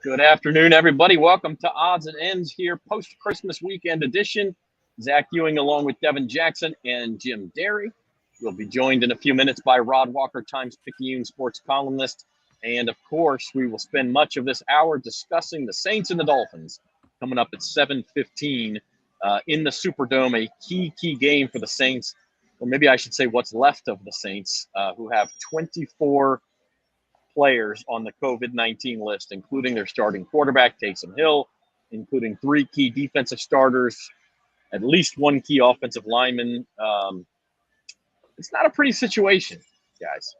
Good afternoon, everybody. Welcome to Odds and Ends here, post-Christmas weekend edition. Zach Ewing along with Devin Jackson and Jim Derry. We'll be joined in a few minutes by Rod Walker, Times-Picayune sports columnist. And, of course, we will spend much of this hour discussing the Saints and the Dolphins coming up at 7:15 in the Superdome, a key game for the Saints, or maybe I should say what's left of the Saints, who have 24 players on the COVID-19 list, including their starting quarterback, Taysom Hill, including 3 key defensive starters, at least 1 key offensive lineman. It's not a pretty situation, guys.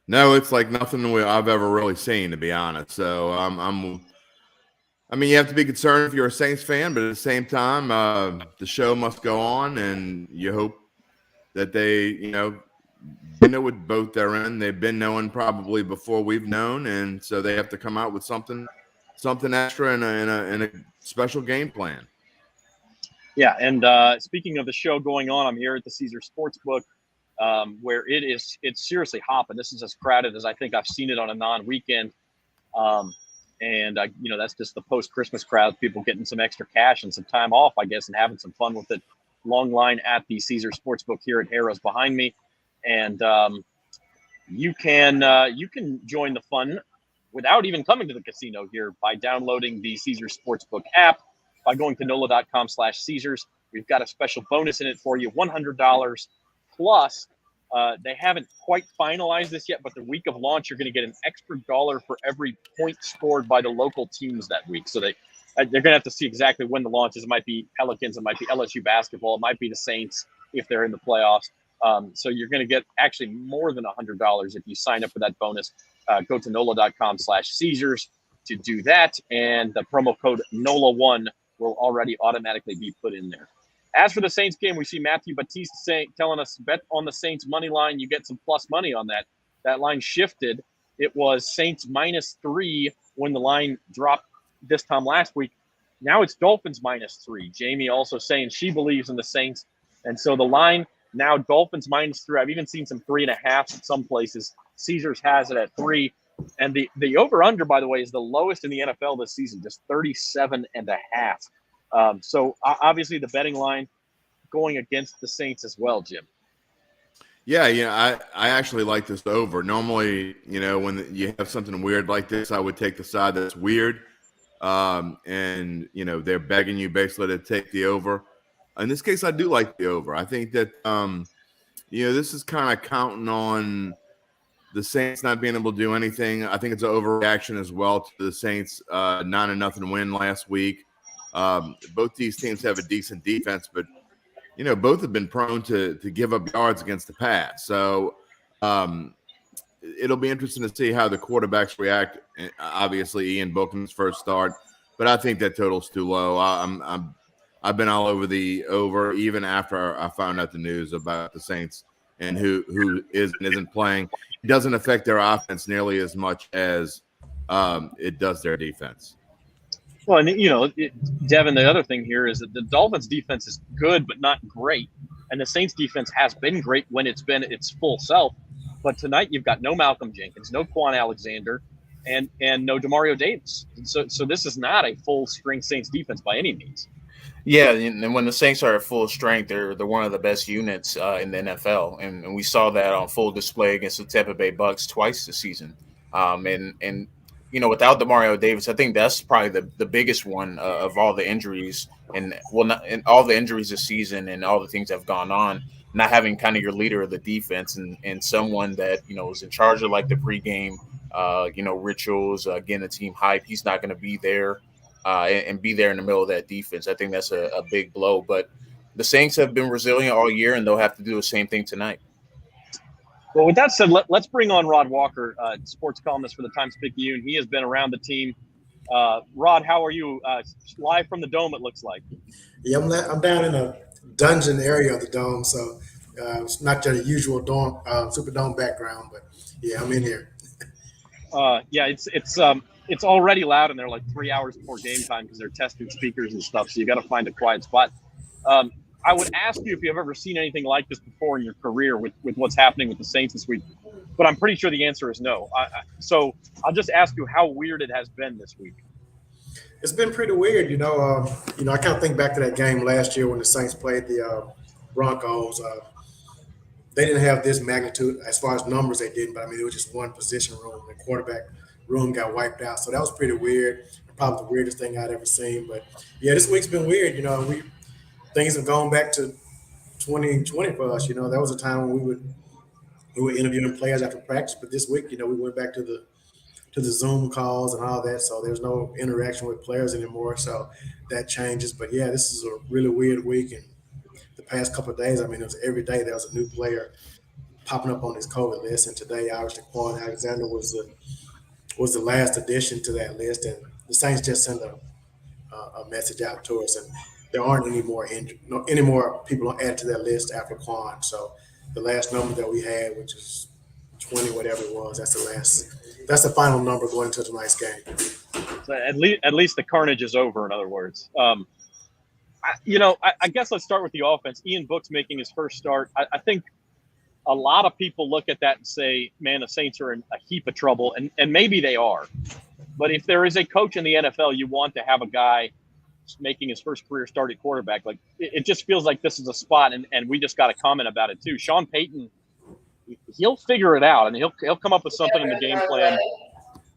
No, it's like nothing I've ever really seen, to be honest. So I mean, you have to be concerned if you're a Saints fan, but at the same time, the show must go on, and you hope that they know what boat they're in. They've been knowing probably before we've known, and so they have to come out with something extra and a special game plan. Yeah, and speaking of the show going on, I'm here at the Caesar Sportsbook, where it's seriously hopping. This is as crowded as I think I've seen it on a non-weekend, and that's just the post-Christmas crowd, people getting some extra cash and some time off, I guess, and having some fun with it. Long line at the Caesar Sportsbook here at Harrah's behind me. And you can join the fun without even coming to the casino here by downloading the Caesar Sportsbook app, by going to NOLA.com/Caesars. We've got a special bonus in it for you, $100 plus. They haven't quite finalized this yet, but the week of launch, you're going to get an extra dollar for every point scored by the local teams that week. So they're going to have to see exactly when the launch is. It might be Pelicans, it might be LSU basketball, it might be the Saints if they're in the playoffs. So you're going to get actually more than $100 if you sign up for that bonus. Go to NOLA.com/Caesars to do that, and the promo code NOLA1 will already automatically be put in there. As for the Saints game, we see Matthew Batiste telling us, bet on the Saints money line. You get some plus money on that. That line shifted. It was Saints -3 when the line dropped this time last week. Now it's Dolphins -3. Jamie also saying she believes in the Saints. And so the line now Dolphins -3. I've even seen some 3.5 in some places. Caesars has it at 3. And the over-under, by the way, is the lowest in the NFL this season, just 37.5. So obviously the betting line going against the Saints as well, Jim. Yeah, I actually like this over. Normally, when you have something weird like this, I would take the side that's weird. And they're begging you basically to take the over. In this case, I do like the over. I think that this is kind of counting on the Saints not being able to do anything. I think it's an overreaction as well to the Saints 9-0 win last week. Both these teams have a decent defense, but both have been prone to give up yards against the pass. So it'll be interesting to see how the quarterbacks react. Obviously, Ian Bookman's first start, but I think that total's too low. I've been all over the over even after I found out the news about the Saints and who is and isn't playing. It doesn't affect their offense nearly as much as it does their defense. Well, and Devin, the other thing here is that the Dolphins defense is good but not great, and the Saints defense has been great when it's been its full self. But tonight you've got no Malcolm Jenkins, no Quan Alexander, and no Demario Davis. So this is not a full string Saints defense by any means. Yeah, and when the Saints are at full strength, they're one of the best units in the NFL, and we saw that on full display against the Tampa Bay Bucks twice this season. And without Demario Davis, I think that's probably the biggest one of all the injuries, and all the injuries this season and all the things that have gone on. Not having kind of your leader of the defense and someone that is in charge of like the pregame, rituals, getting the team hype. He's not going to be there. And be there in the middle of that defense. I think that's a big blow. But the Saints have been resilient all year, and they'll have to do the same thing tonight. Well, with that said, let's bring on Rod Walker, sports columnist for the Times-Picayune. He has been around the team. Rod, how are you? Live from the Dome, it looks like. Yeah, I'm down in a dungeon area of the Dome, so it's not your usual Dome, Superdome background, but yeah, I'm in here. It's already loud, and they're like 3 hours before game time because they're testing speakers and stuff. So you got to find a quiet spot. I would ask you if you've ever seen anything like this before in your career with what's happening with the Saints this week, but I'm pretty sure the answer is no. So I'll just ask you how weird it has been this week. It's been pretty weird, I kind of think back to that game last year when the Saints played the Broncos. They didn't have this magnitude as far as numbers. They didn't, but I mean, it was just one position room. The quarterback room got wiped out, so that was pretty weird. Probably the weirdest thing I'd ever seen. But yeah, this week's been weird. Things have gone back to 2020 for us. That was a time when we were interviewing players after practice, but this week, we went back to the Zoom calls and all that. So there's no interaction with players anymore. So that changes. But yeah, this is a really weird week. And the past couple of days, I mean, it was every day there was a new player popping up on this COVID list. And today, obviously, Quan Alexander was the last addition to that list. And the Saints just sent a message out to us, and there aren't any more people added to that list after Quan. So the last number that we had, which is 20, whatever it was, that's the final number going into tonight's game. So at least the carnage is over. In other words, I guess let's start with the offense. Ian Book's making his first start. I think a lot of people look at that and say, "Man, the Saints are in a heap of trouble," and maybe they are. But if there is a coach in the NFL, you want to have a guy making his first career start at quarterback. Like it just feels like this is a spot, and we just got a comment about it too. Sean Payton, he'll figure it out, and he'll come up with something in the game plan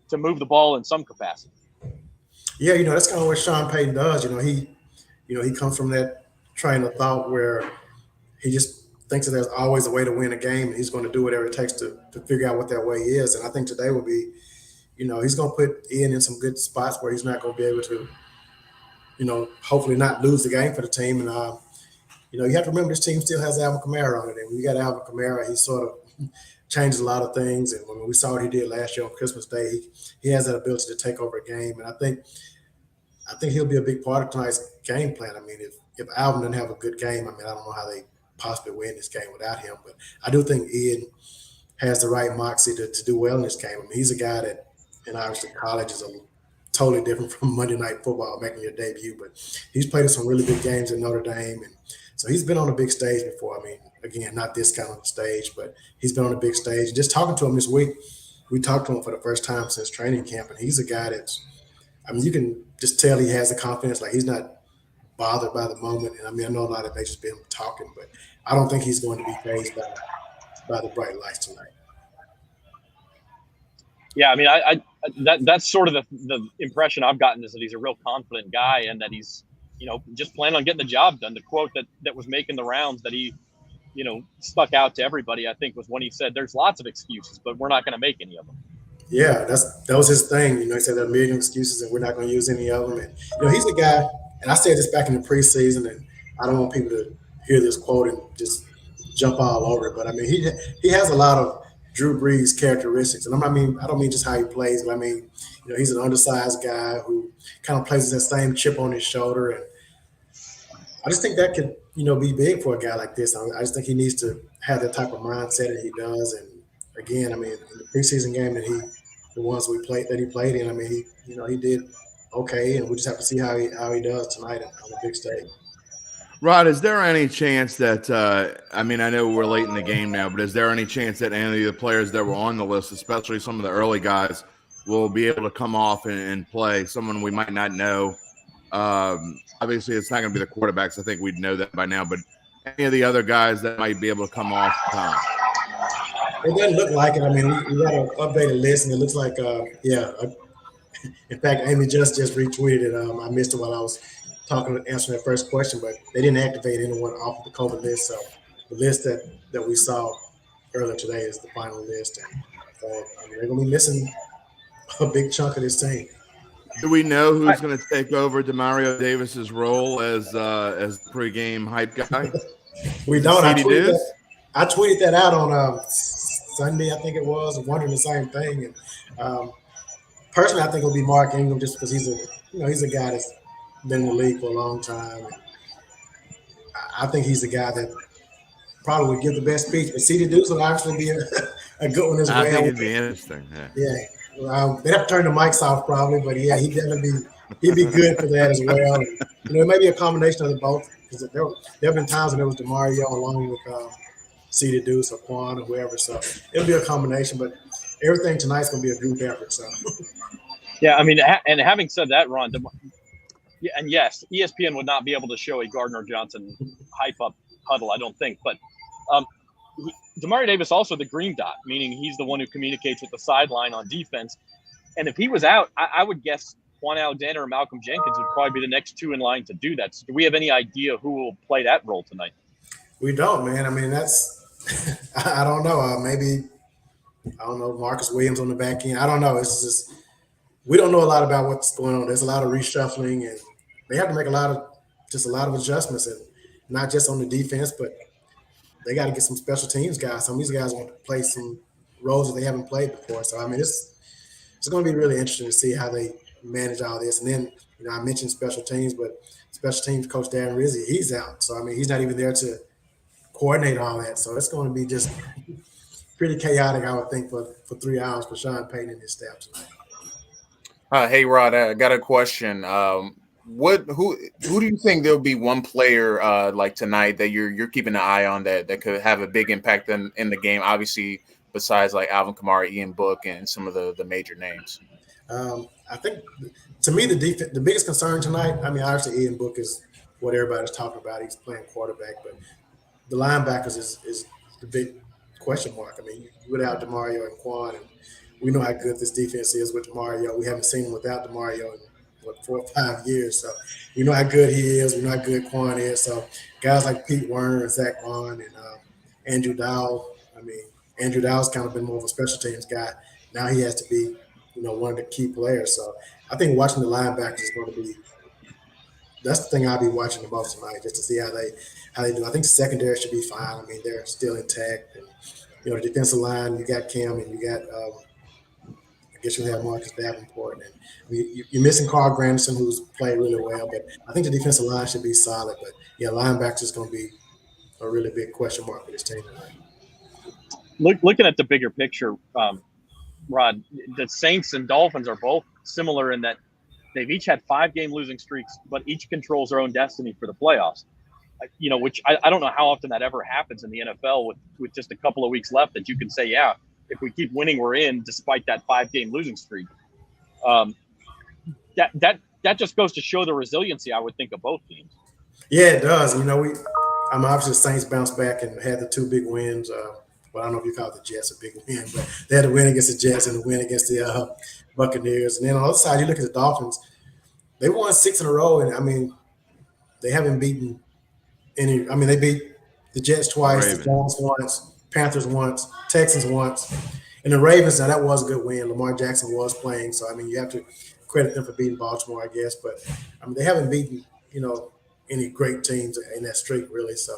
to move the ball in some capacity. Yeah, that's kind of what Sean Payton does. He comes from that train of thought where he just thinks that there's always a way to win a game, and he's going to do whatever it takes to figure out what that way is. And I think today will be, he's going to put Ian in some good spots where he's not going to be able to, hopefully not lose the game for the team. And, you have to remember this team still has Alvin Kamara on it. And when you got Alvin Kamara, he sort of changes a lot of things. And when we saw what he did last year on Christmas Day, he has that ability to take over a game. And I think he'll be a big part of tonight's game plan. I mean, if Alvin doesn't have a good game, I don't know how they possibly win this game without him. But I do think Ian has the right moxie to do well in this game. I mean, he's a guy that, and obviously college is totally different from Monday Night Football, making your debut. But he's played in some really big games in Notre Dame. And so he's been on a big stage before. I mean, again, not this kind of stage, but he's been on a big stage. Just talking to him this week, we talked to him for the first time since training camp, and he's a guy that's, you can just tell he has the confidence. Like, he's not bothered by the moment. And I know a lot of it may just be him talking, but I don't think he's going to be fazed by the bright lights tonight. Yeah, that's sort of the impression I've gotten, is that he's a real confident guy and that he's, just planning on getting the job done. The quote that was making the rounds that he, stuck out to everybody, I think, was when he said, "There's lots of excuses, but we're not going to make any of them." Yeah, that was his thing. He said there are a million excuses and we're not going to use any of them. And, he's a guy, and I said this back in the preseason, and I don't want people to hear this quote and just jump all over it. But, he has a lot of Drew Brees characteristics. And I don't mean just how he plays, but he's an undersized guy who kind of plays with that same chip on his shoulder. And I just think that could, be big for a guy like this. I just think he needs to have that type of mindset that he does. And again, in the preseason game that he played in, he did okay, and we just have to see how he does tonight on the big stage. Rod, is there any chance that I know we're late in the game now, but is there any chance that any of the players that were on the list, especially some of the early guys, will be able to come off and play? Someone we might not know. Obviously, it's not going to be the quarterbacks. I think we'd know that by now, but any of the other guys that might be able to come off time. It doesn't look like it. We got an updated list, and it looks like, in fact, Amy just retweeted it. I missed it while I was answering that first question, but they didn't activate anyone off of the COVID list. So the list that we saw earlier today is the final list. And so they're going to be missing a big chunk of this team. Do we know who's going to take over Demario Davis's role as pregame hype guy? We don't. I tweeted that out on Sunday, I think it was, wondering the same thing. And personally, I think it'll be Mark Ingram, just because he's a guy that's been in the league for a long time. And I think he's the guy that probably would give the best speech. But C.D. Deuce will obviously be a good one as well. I think it'd be interesting. Yeah. They'd have to turn the mics off probably, but yeah, he'd definitely be he'd be good for that as well. And, it may be a combination of the both because there have been times when there was DeMario along with C. Deuce or Quan or whoever. So it'll be a combination, but everything tonight's going to be a group effort. So. Yeah, I mean, and having said that, Ron, and yes, ESPN would not be able to show a Gardner Johnson hype up huddle, I don't think, but Demario Davis also the green dot, meaning he's the one who communicates with the sideline on defense. And if he was out, I would guess Juan Alexander or Malcolm Jenkins would probably be the next two in line to do that. So do we have any idea who will play that role tonight? We don't, man. I mean, that's I don't know. Maybe I don't know Marcus Williams on the back end. I don't know. It's just we don't know a lot about what's going on. There's a lot of reshuffling, and they have to make a lot of adjustments, and not just on the defense, but they got to get some special teams guys. Some of these guys want to play some roles that they haven't played before. So I mean, it's going to be really interesting to see how they manage all this. And then I mentioned special teams, but special teams coach Darren Rizzi, he's out. So I mean, he's not even there to coordinate all that. So it's going to be just pretty chaotic, I would think, for 3 hours for Sean Payton and his staff tonight. Hey Rod, I got a question. Who do you think there'll be one player like tonight that you're keeping an eye on that could have a big impact in the game? Obviously, besides like Alvin Kamara, Ian Book, and some of the major names. I think to me the biggest concern tonight. I mean, obviously Ian Book is what everybody's talking about. He's playing quarterback, but the linebackers is the big question mark. I mean, without DeMario and Quan, and we know how good this defense is with DeMario. We haven't seen him without DeMario in 4 or 5 years. So we know how good he is. We know how good Quan is. So guys like Pete Werner and Zach Vaughn and Andrew Dowell. I mean, Andrew Dowell's kind of been more of a special teams guy. Now he has to be, one of the key players. So I think watching the linebackers is going to be that's the thing I'll be watching the most tonight, just to see how they do. I think the secondary should be fine. I mean, they're still intact. And, the defensive line, you got Cam and you got I guess you have Marcus Davenport. And you're missing Carl Granderson, who's played really well. But I think the defensive line should be solid. But, yeah, linebackers is going to be a really big question mark for this team tonight. Looking at the bigger picture, Rod, the Saints and Dolphins are both similar in that they've each had 5-game losing streaks, but each controls their own destiny for the playoffs. Which I don't know how often that ever happens in the NFL with just a couple of weeks left that you can say, yeah, if we keep winning, we're in, despite that 5-game losing streak. That just goes to show the resiliency, I would think, of both teams. Yeah, it does. I'm obviously the Saints bounced back and had the 2 big wins. Well, I don't know if you call it the Jets a big win, but they had a win against the Jets and a win against the Buccaneers. And then on the other side, you look at the Dolphins. They won 6 in a row, and I mean, they haven't beaten any. I mean, they beat the Jets twice, the Giants once, Panthers once, Texans once, and the Ravens. Now that was a good win. Lamar Jackson was playing, so I mean, you have to credit them for beating Baltimore, I guess. But I mean, they haven't beaten any great teams in that streak, really. So,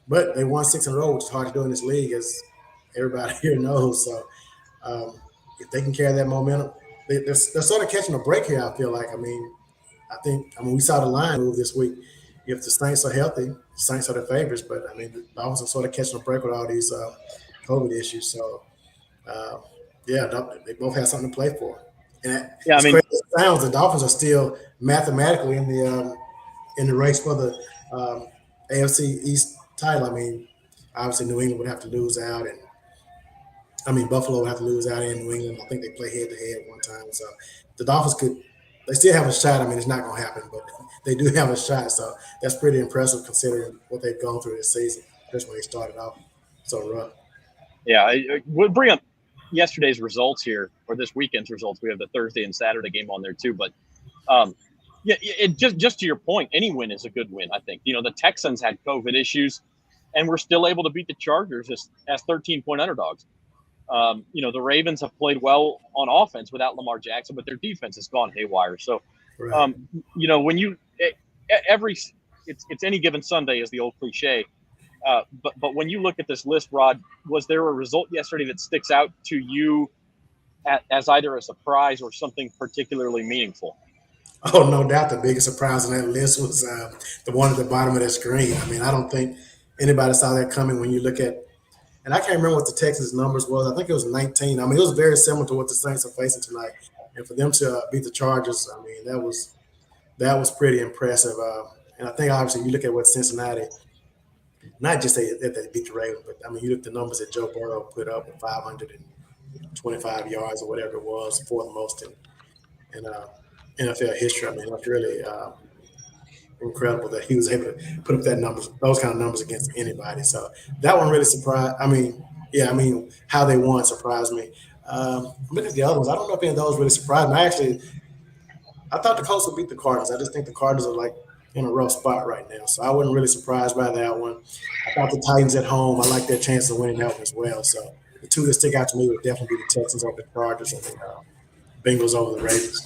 but they won 6 in a row, which is hard to do in this league, as everybody here knows. So, if they can carry that momentum, they're sort of catching a break here. I feel like. I mean, we saw the line move this week. If the Saints are healthy, the Saints are the favorites. But I mean, the Dolphins are sort of catching a break with all these COVID issues. So, yeah, they both have something to play for. And yeah, crazy as it sounds, the Dolphins are still mathematically in the race for the AFC East title. I mean, obviously New England would have to lose out, and I mean Buffalo would have to lose out in New England. I think they play head to head one time. So the Dolphins they still have a shot. I mean, it's not going to happen, but they do have a shot. So that's pretty impressive considering what they've gone through this season, especially when they started off so rough. Yeah, we'll bring up yesterday's results here, or this weekend's results. We have the Thursday and Saturday game on there too. But yeah, just to your point, any win is a good win, I think. The Texans had COVID issues, and we're still able to beat the Chargers as 13-point underdogs. The Ravens have played well on offense without Lamar Jackson, but their defense has gone haywire. So, right. When it's any given Sunday is the old cliche. But when you look at this list, Rod, was there a result yesterday that sticks out to you as either a surprise or something particularly meaningful? Oh, no doubt the biggest surprise on that list was the one at the bottom of that screen. I mean, I don't think anybody saw that coming when you look at – and I can't remember what the Texans numbers was. I think it was 19. I mean, it was very similar to what the Saints are facing tonight. and for them to beat the Chargers, I mean, that was pretty impressive. And I think obviously you look at what Cincinnati, not just that they beat the Ravens, but I mean you look at the numbers that Joe Burrow put up with 525 yards or whatever it was, fourth most in NFL history. I mean, that's really incredible that he was able to put up those kind of numbers against anybody. So that one really surprised. I mean, yeah, I mean how they won surprised me. Look at the other ones. I don't know if any of those really surprised me. I thought the Colts would beat the Cardinals. I just think the Cardinals are like in a rough spot right now. So I wasn't really surprised by that one. I thought the Titans at home, I like their chance of winning that one as well. So the two that stick out to me would definitely be the Texans over the Chargers and the Bengals over the Ravens.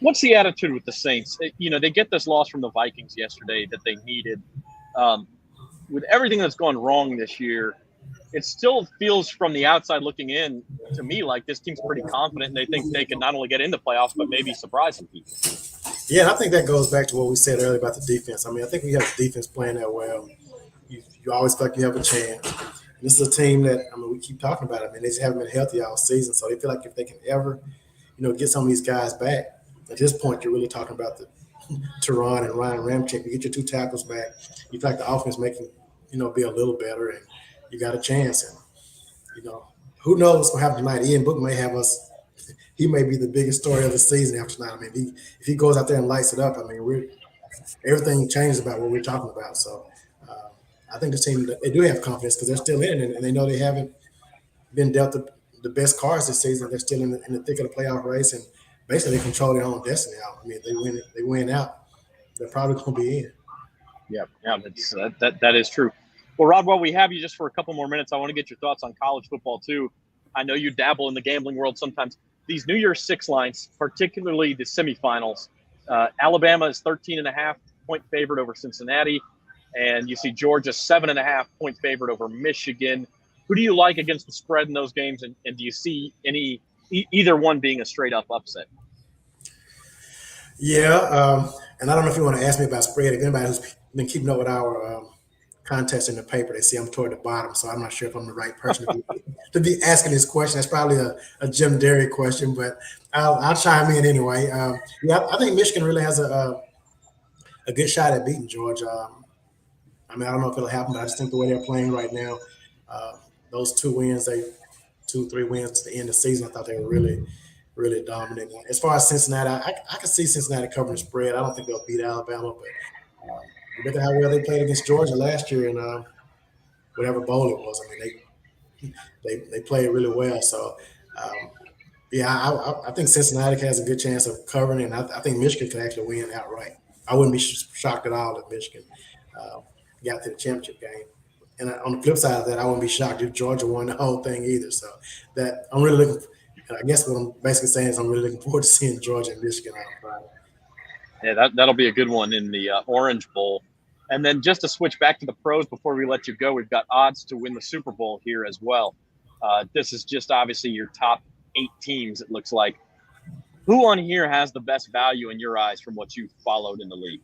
What's the attitude with the Saints? They get this loss from the Vikings yesterday that they needed. With everything that's gone wrong this year, it still feels from the outside looking in to me like this team's pretty confident and they think they can not only get into playoffs but maybe surprise some people. Yeah, and I think that goes back to what we said earlier about the defense. I mean, I think we have the defense playing that well. You always feel like you have a chance. And this is a team that, I mean, we keep talking about it. I mean, they just haven't been healthy all season, so they feel like if they can ever, get some of these guys back, at this point you're really talking about the Teron and Ryan Ramczyk. You get your two tackles back, you feel like the offense making, be a little better, and you got a chance. And, who knows what's going to happen tonight. Ian Book may have us. He may be the biggest story of the season after tonight. I mean, if he goes out there and lights it up, I mean, everything changes about what we're talking about. So I think the team, they do have confidence because they're still in it, and they know they haven't been dealt the best cards this season. They're still in the thick of the playoff race, and basically they control their own destiny out. I mean, they win out, they're probably going to be in. Yeah, that is true. Well, Rod, while we have you just for a couple more minutes, I want to get your thoughts on college football too. I know you dabble in the gambling world sometimes. These New Year's Six lines, particularly the semifinals, Alabama is 13.5-point favorite over Cincinnati, and you see Georgia 7.5-point favorite over Michigan. Who do you like against the spread in those games, and do you see either one being a straight up upset? Yeah, and I don't know if you want to ask me about spread. If anybody who's been keeping up with our contest in the paper, they see I'm toward the bottom, so I'm not sure if I'm the right person to be asking this question. That's probably a Jim Derry question, but I'll chime in anyway. I think Michigan really has a good shot at beating Georgia. I mean, I don't know if it'll happen, but I just think the way they're playing right now, those 3 wins to the end of the season, I thought they were really, really dominant. As far as Cincinnati, I can see Cincinnati covering the spread. I don't think they'll beat Alabama, but look at how well they played against Georgia last year in whatever bowl it was. I mean, they played really well. So, I think Cincinnati has a good chance of covering, and I think Michigan could actually win outright. I wouldn't be shocked at all if Michigan got to the championship game. And on the flip side of that, I wouldn't be shocked if Georgia won the whole thing either. So that I'm really looking. I guess what I'm basically saying is I'm really looking forward to seeing Georgia and Michigan on Friday. Yeah, that'll be a good one in the Orange Bowl. And then just to switch back to the pros before we let you go, we've got odds to win the Super Bowl here as well. This is just obviously your top 8 teams, it looks like. Who on here has the best value in your eyes from what you've followed in the league?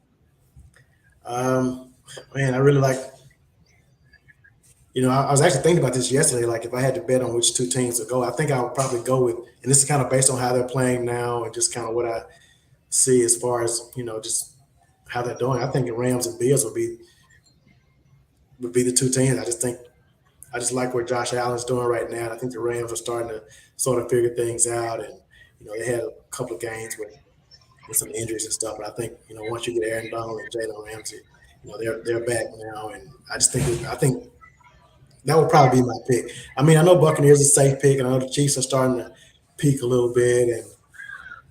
Man, I really like – I was actually thinking about this yesterday. Like, if I had to bet on which 2 teams to go, I think I would probably go with – and this is kind of based on how they're playing now and just kind of what I see as far as, just how they're doing. I think the Rams and Bills would be the 2 teams. I just like where Josh Allen's doing right now. And I think the Rams are starting to sort of figure things out. And, they had a couple of games with some injuries and stuff. But I think, once you get Aaron Donald and Jalen Ramsey, they're back now. And I think that would probably be my pick. I mean, I know Buccaneers is a safe pick, and I know the Chiefs are starting to peak a little bit.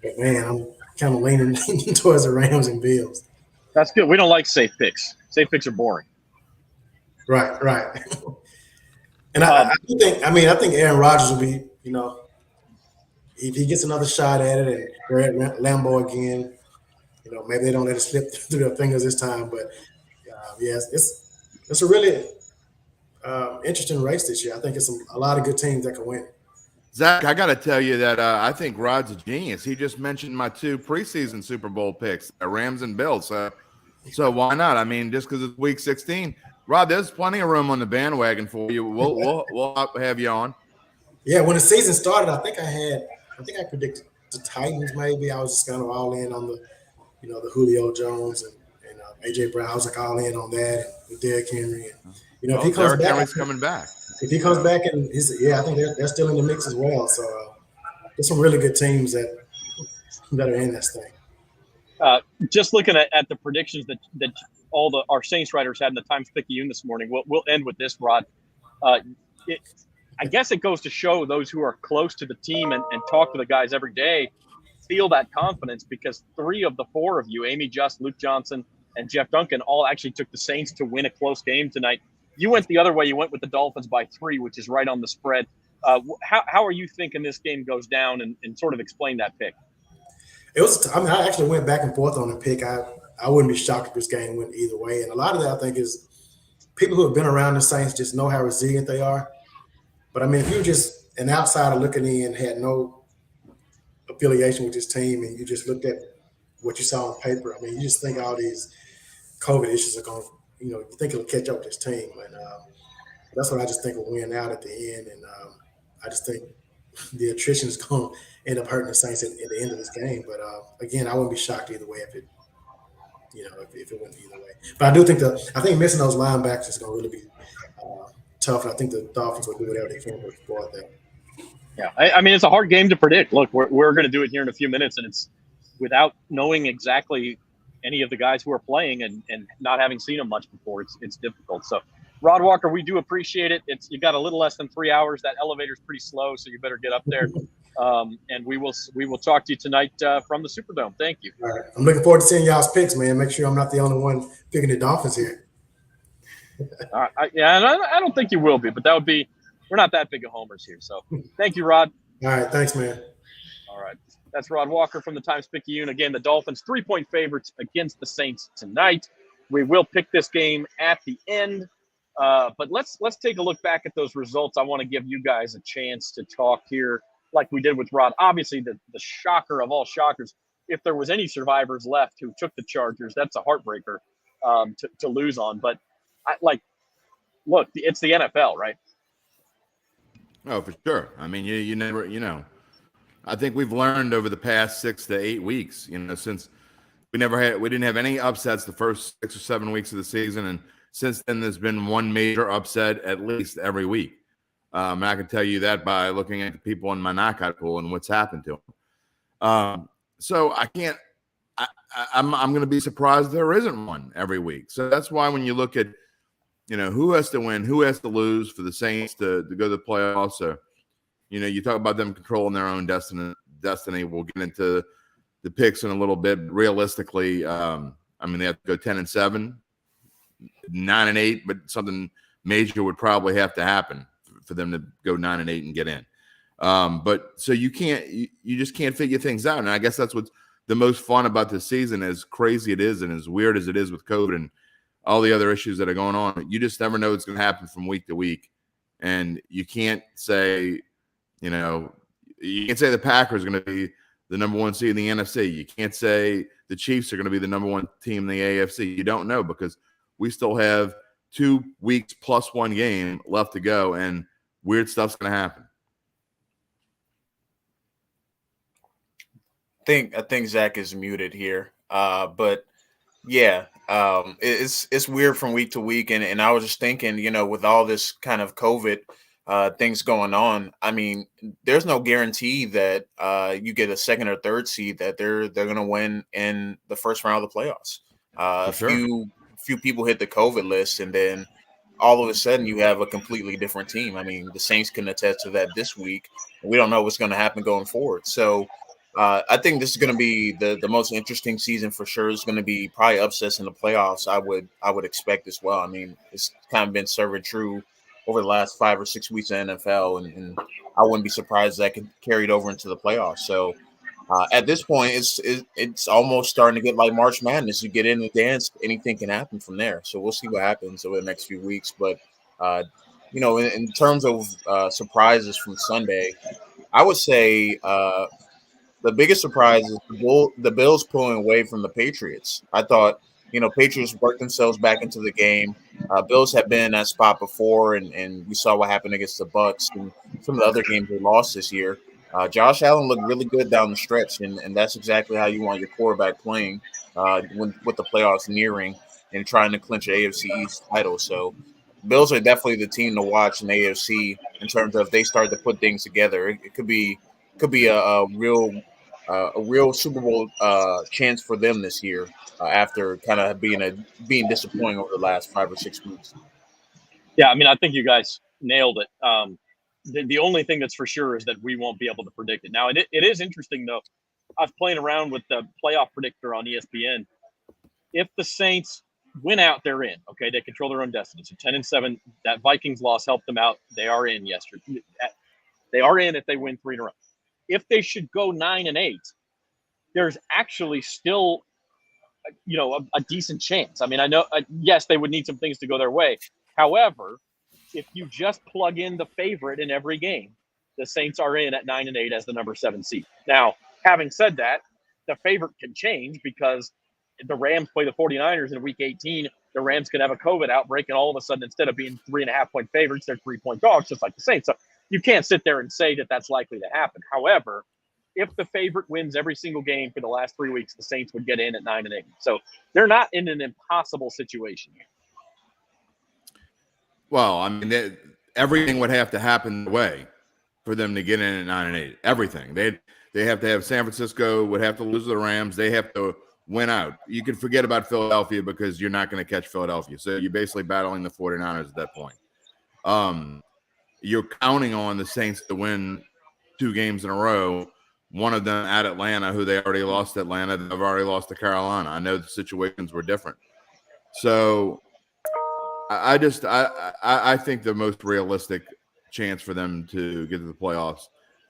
But man, I'm kind of leaning towards the Rams and Bills. That's good. We don't like safe picks. Safe picks are boring. Right. And I think Aaron Rodgers will be, if he gets another shot at it and they're at Lambeau again, maybe they don't let it slip through their fingers this time. But it's a really interesting race this year. I think it's a lot of good teams that can win. Zach, I got to tell you that I think Rod's a genius. He just mentioned my 2 preseason Super Bowl picks, Rams and Bills. So why not? I mean, just because it's Week 16, Rod, there's plenty of room on the bandwagon for you. We'll have you on. Yeah, when the season started, I think I I think I predicted the Titans. Maybe I was just kind of all in on the Julio Jones and AJ Brown. I was like all in on that and Derrick Henry. And if he comes Derrick back, Henry's coming back. If he comes back and I think they're still in the mix as well. So there's some really good teams that are in this thing. Just looking at the predictions that all our Saints writers had in the Times-Picayune this morning, we'll end with this, Rod. I guess it goes to show those who are close to the team and talk to the guys every day feel that confidence, because 3 of the 4 of you, Amy Just, Luke Johnson, and Jeff Duncan, all actually took the Saints to win a close game tonight. You went the other way. You went with the Dolphins by 3, which is right on the spread. How are you thinking this game goes down, and sort of explain that pick? I actually went back and forth on the pick. I wouldn't be shocked if this game went either way. And a lot of that, I think, is people who have been around the Saints just know how resilient they are. But, I mean, if you're just an outsider looking in, had no affiliation with this team, and you just looked at what you saw on paper, I mean, you just think all these COVID issues are going to, you think it'll catch up with this team. And that's what I just think will win out at the end. And I just think the attrition is going to end up hurting the Saints at the end of this game. But, again, I wouldn't be shocked either way if it went either way. But I do think missing those linebackers is going to really be tough. And I think the Dolphins will do whatever they can to avoid that. Yeah, I mean, it's a hard game to predict. Look, we're going to do it here in a few minutes, and it's without knowing exactly any of the guys who are playing and not having seen them much before. It's difficult. So, Rod Walker, we do appreciate it. You got a little less than 3 hours. That elevator's pretty slow, so you better get up there. And we will talk to you tonight from the Superdome. Thank you. All right. I'm looking forward to seeing y'all's picks, man. Make sure I'm not the only one picking the Dolphins here. All right. And I don't think you will be, but that would be – we're not that big of homers here. So thank you, Rod. All right. Thanks, man. All right. That's Rod Walker from the Times-Picayune. Again, the Dolphins 3-point favorites against the Saints tonight. We will pick this game at the end. But let's take a look back at those results. I want to give you guys a chance to talk here like we did with Rod. Obviously, the shocker of all shockers, if there was any survivors left who took the Chargers, that's a heartbreaker to lose on. But, look, it's the NFL, right? Oh, for sure. I mean, you never, I think we've learned over the past 6 to 8 weeks, since we didn't have any upsets the first 6 or 7 weeks of the season. And since then, there's been one major upset at least every week. And I can tell you that by looking at the people in my knockout pool and what's happened to them. So I'm going to be surprised there isn't one every week. So that's why when you look at, who has to win, who has to lose for the Saints to go to the playoffs. So, you talk about them controlling their own destiny. We'll get into the picks in a little bit. Realistically, they have to go 10-7, 9-8, but something major would probably have to happen for them to go 9-8 and get in. But so you just can't figure things out. And I guess that's what's the most fun about this season, as crazy it is and as weird as it is with COVID and all the other issues that are going on. You just never know what's going to happen from week to week. And you can't say, you can't say the Packers are going to be the number 1 seed in the NFC. You can't say the Chiefs are going to be the number 1 team in the AFC. You don't know, because we still have 2 weeks plus 1 game left to go, and weird stuff's going to happen. I think Zach is muted here. But yeah, it's weird from week to week. And I was just thinking, with all this kind of COVID things going on, I mean, there's no guarantee that you get a 2nd or 3rd seed that they're going to win in the first round of the playoffs. A few people hit the COVID list, and then all of a sudden you have a completely different team. I mean, the Saints can attest to that this week. We don't know what's going to happen going forward. So I think this is going to be the most interesting season for sure. It's going to be probably upsets in the playoffs. I would expect as well. I mean, it's kind of been serving true over the last 5 or 6 weeks in the NFL, and I wouldn't be surprised that could carry it over into the playoffs. So at this point, it's almost starting to get like March Madness. You get in the dance, anything can happen from there. So we'll see what happens over the next few weeks. But in terms of surprises from Sunday, I would say the biggest surprise is the Bills pulling away from the Patriots. I thought, Patriots worked themselves back into the game. Bills have been in that spot before, and we saw what happened against the Bucs and some of the other games they lost this year. Josh Allen looked really good down the stretch, and that's exactly how you want your quarterback playing with the playoffs nearing and trying to clinch an AFC East title. So Bills are definitely the team to watch in the AFC in terms of if they start to put things together. It could be a real Super Bowl chance for them this year after kind of being disappointing over the last 5 or 6 weeks. Yeah, I mean, I think you guys nailed it. The only thing that's for sure is that we won't be able to predict it. Now, it is interesting, though. I was playing around with the playoff predictor on ESPN. If the Saints win out, they're in. Okay, they control their own destiny. So 10-7, that Vikings loss helped them out. They are in yesterday. They are in if they win 3 in a row. If they should go 9-8, there's actually still, a decent chance. I mean, I know, yes, they would need some things to go their way. However, if you just plug in the favorite in every game, the Saints are in at 9-8 as the number 7 seed. Now, having said that, the favorite can change because the Rams play the 49ers in week 18. The Rams could have a COVID outbreak, and all of a sudden, instead of being 3.5-point favorites, they're 3-point dogs, just like the Saints. So you can't sit there and say that that's likely to happen. However, if the favorite wins every single game for the last 3 weeks, the Saints would get in at 9-8. So they're not in an impossible situation. Well, I mean, everything would have to happen the way for them to get in at 9-8. Everything. They have to have San Francisco would have to lose to the Rams. They have to win out. You can forget about Philadelphia because you're not going to catch Philadelphia. So you're basically battling the 49ers at that point. You're counting on the Saints to win 2 games in a row. One of them at Atlanta, who they already lost to Atlanta. They've already lost to Carolina. I know the situations were different. So I think the most realistic chance for them to get to the playoffs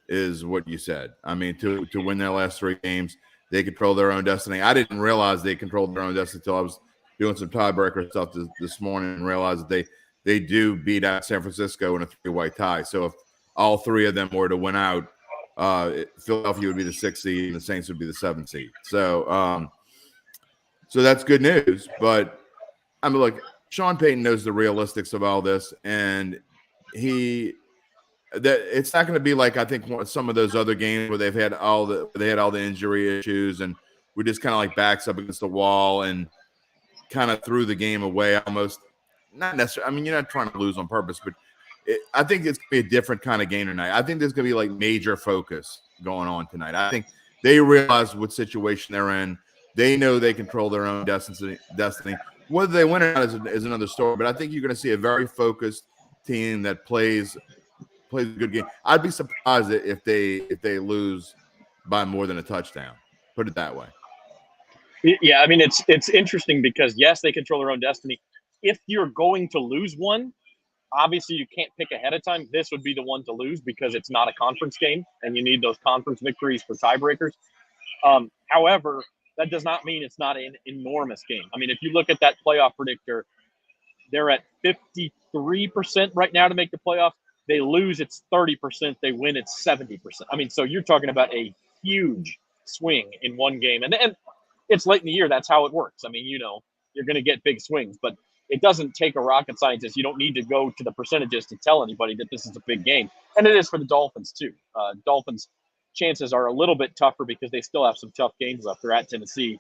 is what you said. I mean, to win their last 3 games, they control their own destiny. I didn't realize they controlled their own destiny until I was doing some tiebreaker stuff this morning and realized that they do beat out San Francisco in a 3-way tie. So if all 3 of them were to win out, Philadelphia would be the 6th seed and the Saints would be the 7th seed. So that's good news. But I mean, look, Sean Payton knows the realistics of all this, and it's not going to be like I think some of those other games where they had all the injury issues, and we just kind of like backs up against the wall and kind of threw the game away almost. Not necessarily. I mean, you're not trying to lose on purpose, but I think it's going to be a different kind of game tonight. I think there's going to be like major focus going on tonight. I think they realize what situation they're in. They know they control their own destiny. Whether they win or not is another story. But I think you're going to see a very focused team that plays a good game. I'd be surprised if they lose by more than a touchdown. Put it that way. Yeah, I mean, it's interesting because, yes, they control their own destiny. If you're going to lose one, obviously you can't pick ahead of time. This would be the one to lose because it's not a conference game, and you need those conference victories for tiebreakers. However, that does not mean it's not an enormous game. I mean, if you look at that playoff predictor, they're at 53% right now to make the playoffs. They lose, it's 30%. They win, it's 70%. I mean, so you're talking about a huge swing in one game. And it's late in the year. That's how it works. I mean, you're going to get big swings, but it doesn't take a rocket scientist. You don't need to go to the percentages to tell anybody that this is a big game. And it is for the Dolphins, too. Dolphins' chances are a little bit tougher because they still have some tough games left. They're at Tennessee,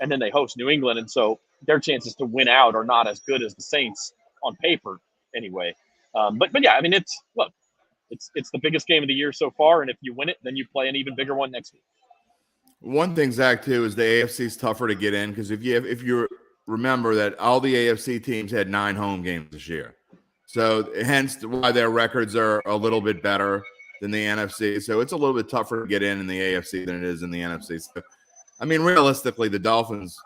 and then they host New England. And so their chances to win out are not as good as the Saints on paper anyway. But yeah, I mean, it's the biggest game of the year so far. And if you win it, then you play an even bigger one next week. One thing, Zach, too, is the AFC is tougher to get in because if you remember that all the AFC teams had 9 home games this year. So hence why their records are a little bit better than the NFC. So it's a little bit tougher to get in the AFC than it is in the NFC. So, I mean, realistically, the Dolphins,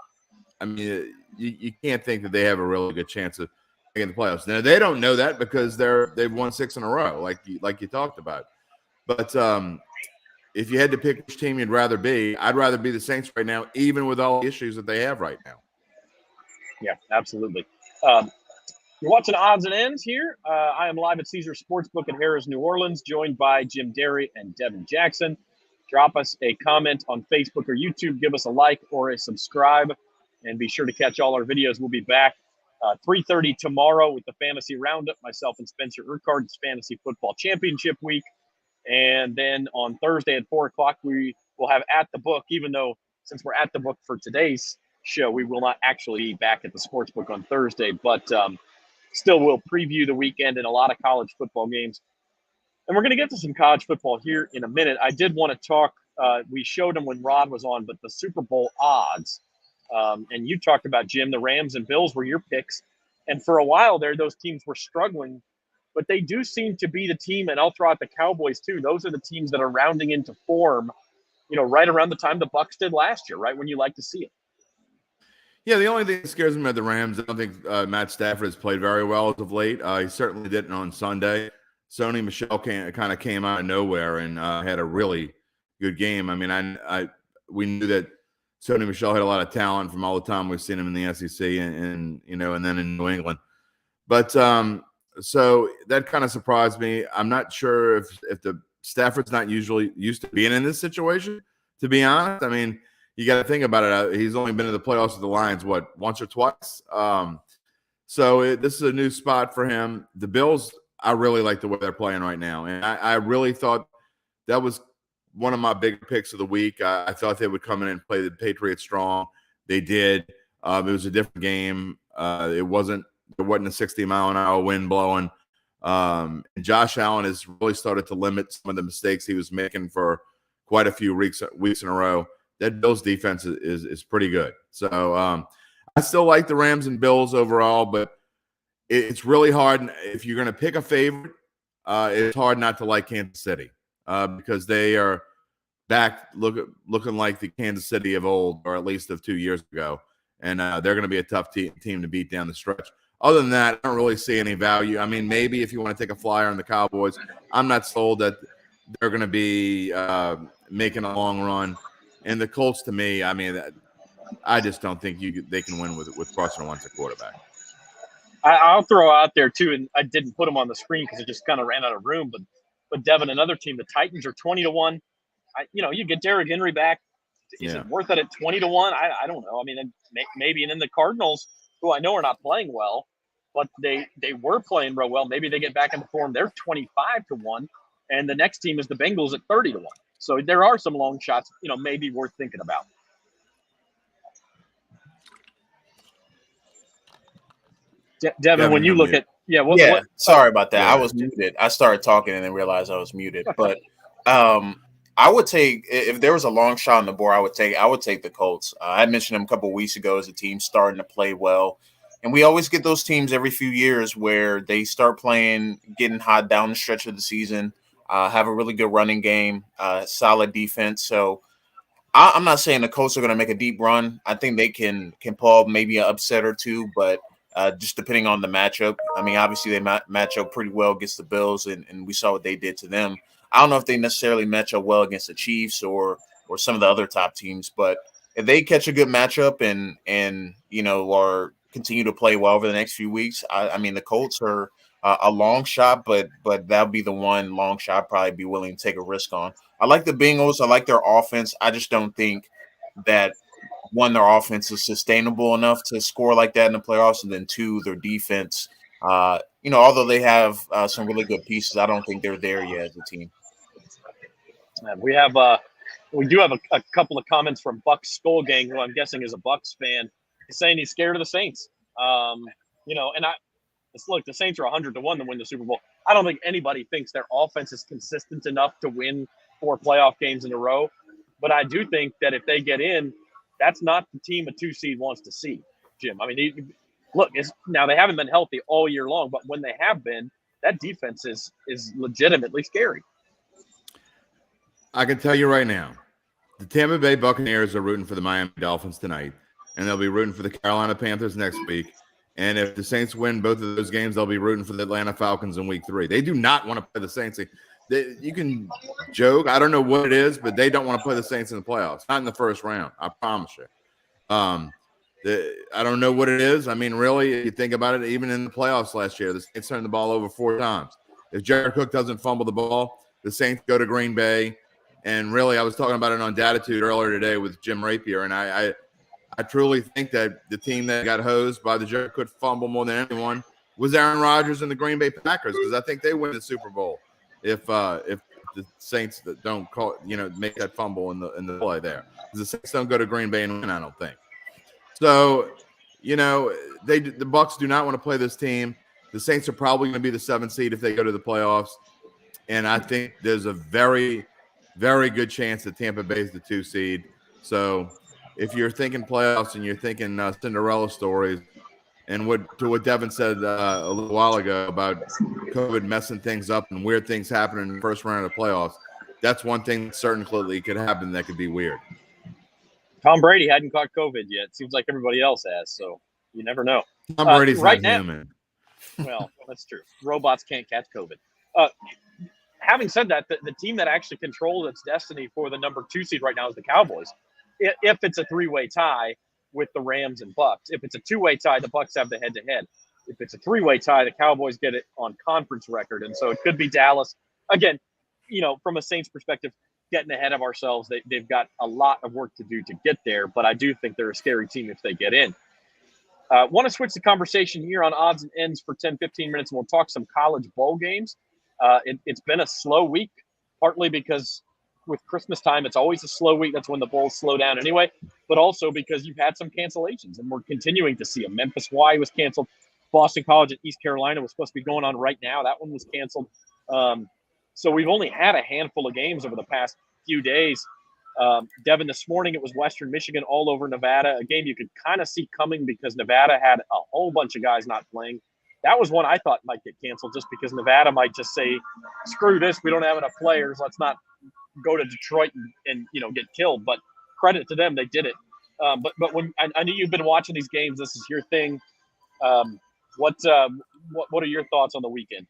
I mean, you can't think that they have a really good chance of making the playoffs. Now, they don't know that because they've won 6 in a row, like you talked about. But if you had to pick which team you'd rather be, I'd rather be the Saints right now, even with all the issues that they have right now. Yeah, absolutely. You're watching Odds and Ends here. I am live at Caesars Sportsbook in Harrah's, New Orleans, joined by Jim Derry and Devin Jackson. Drop us a comment on Facebook or YouTube. Give us a like or a subscribe. And be sure to catch all our videos. We'll be back 3:30 tomorrow with the Fantasy Roundup. Myself and Spencer Urquhart. It's Fantasy Football Championship Week. And then on Thursday at 4 o'clock, we will have At the Book, even though since we're at the book for today's show, we will not actually be back at the Sportsbook on Thursday, but still we'll preview the weekend and a lot of college football games. And we're going to get to some college football here in a minute. I did want to talk, we showed them when Rod was on, but the Super Bowl odds. And you talked about, Jim, the Rams and Bills were your picks. And for a while there, those teams were struggling. But they do seem to be the team, and I'll throw out the Cowboys too. Those are the teams that are rounding into form, right around the time the Bucs did last year, right when you like to see it. Yeah, the only thing that scares me about the Rams, I don't think Matt Stafford has played very well as of late. He certainly didn't on Sunday. Sony Michel kind of came out of nowhere and had a really good game. I mean, we knew that Sony Michel had a lot of talent from all the time we've seen him in the SEC and then in New England. But so that kind of surprised me. I'm not sure if the Stafford's not usually used to being in this situation, to be honest. I mean, you got to think about it. He's only been in the playoffs with the Lions, once or twice? This is a new spot for him. The Bills, I really like the way they're playing right now. And I really thought that was one of my big picks of the week. I thought they would come in and play the Patriots strong. They did. It was a different game. There wasn't a 60-mile-an-hour wind blowing. And Josh Allen has really started to limit some of the mistakes he was making for quite a few weeks in a row. That Bills defense is pretty good. So I still like the Rams and Bills overall, but it's really hard. If you're going to pick a favorite, it's hard not to like Kansas City because they are back looking like the Kansas City of old, or at least of 2 years ago. And they're going to be a tough team to beat down the stretch. Other than that, I don't really see any value. I mean, maybe if you want to take a flyer on the Cowboys, I'm not sold that they're going to be making a long run. And the Colts, to me, I mean, I just don't think they can win with Carson Wentz at quarterback. I'll throw out there too, and I didn't put them on the screen because it just kind of ran out of room. But Devin, another team, the Titans are 20-1. You get Derrick Henry back. Is it worth it at 20-1? I don't know. I mean, maybe. And then the Cardinals, who I know are not playing well, but they were playing real well. Maybe they get back into form. They're 25-1, and the next team is the Bengals at 30-1. So there are some long shots, maybe worth thinking about. Devin, when you look at sorry about that. I was muted. I started talking and then realized I was muted. But I would take, if there was a long shot on the board, I would take the Colts. I mentioned them a couple of weeks ago as a team starting to play well. And we always get those teams every few years where they start playing, getting hot down the stretch of the season, have a really good running game, solid defense. So I'm not saying the Colts are going to make a deep run. I think they can pull up maybe an upset or two, but just depending on the matchup. I mean, obviously they match up pretty well against the Bills, and we saw what they did to them. I don't know if they necessarily match up well against the Chiefs or some of the other top teams, but if they catch a good matchup and or continue to play well over the next few weeks, I mean, the Colts are a long shot, but that'll be the one long shot I'd probably be willing to take a risk on. I like the Bengals. I like their offense. I just don't think that, one, their offense is sustainable enough to score like that in the playoffs, and then two, their defense, although they have some really good pieces, I don't think they're there yet as a team. And we do have a couple of comments from Buck's Skull Gang, who I'm guessing is a Bucks fan. He's saying he's scared of the Saints. Look, the Saints are 100-1 to win the Super Bowl. I don't think anybody thinks their offense is consistent enough to win 4 playoff games in a row. But I do think that if they get in, that's not the team a 2 seed wants to see, Jim. I mean, now they haven't been healthy all year long, but when they have been, that defense is legitimately scary. I can tell you right now, the Tampa Bay Buccaneers are rooting for the Miami Dolphins tonight, and they'll be rooting for the Carolina Panthers next week. And if the Saints win both of those games, they'll be rooting for the Atlanta Falcons in week 3. They do not want to play the Saints. You can joke. I don't know what it is, but they don't want to play the Saints in the playoffs. Not in the first round. I promise you. I don't know what it is. I mean, really, if you think about it, even in the playoffs last year, the Saints turned the ball over 4 times. If Jared Cook doesn't fumble the ball, the Saints go to Green Bay. And really, I was talking about it on Datitude earlier today with Jim Rapier, and I truly think that the team that got hosed by the Jared Cook fumble more than anyone was Aaron Rodgers and the Green Bay Packers, because I think they win the Super Bowl if the the Saints that don't make that fumble in the play there. The Saints don't go to Green Bay and win, I don't think. So, the Bucs do not want to play this team. The Saints are probably going to be the 7th seed if they go to the playoffs. And I think there's a very, very good chance that Tampa Bay is the 2 seed. So if you're thinking playoffs and you're thinking Cinderella stories, and what Devin said a little while ago about COVID messing things up and weird things happening in the first round of the playoffs, that's one thing that certainly could happen that could be weird. Tom Brady hadn't caught COVID yet. It seems like everybody else has, so you never know. Tom Brady's right not human. Well, that's true. Robots can't catch COVID. Having said that, the team that actually controls its destiny for the number 2 seed right now is the Cowboys. If it's a 3-way tie with the Rams and Bucs. If it's a 2-way tie, the Bucs have the head-to-head. If it's a 3-way tie, the Cowboys get it on conference record. And so it could be Dallas. Again, from a Saints perspective, getting ahead of ourselves, they've got a lot of work to do to get there. But I do think they're a scary team if they get in. Want to switch the conversation here on odds and ends for 10, 15 minutes, and we'll talk some college bowl games. It's been a slow week, partly because with Christmas time, it's always a slow week. That's when the bowls slow down anyway, but also because you've had some cancellations, and we're continuing to see them. Memphis Y was canceled. Boston College at East Carolina was supposed to be going on right now. That one was canceled. So we've only had a handful of games over the past few days. Devin, this morning it was Western Michigan all over Nevada, a game you could kind of see coming because Nevada had a whole bunch of guys not playing. That was one I thought might get canceled just because Nevada might just say, screw this, we don't have enough players. Let's not go to Detroit and get killed. But credit to them, they did it. But when I know you've been watching these games, this is your thing. What are your thoughts on the weekend?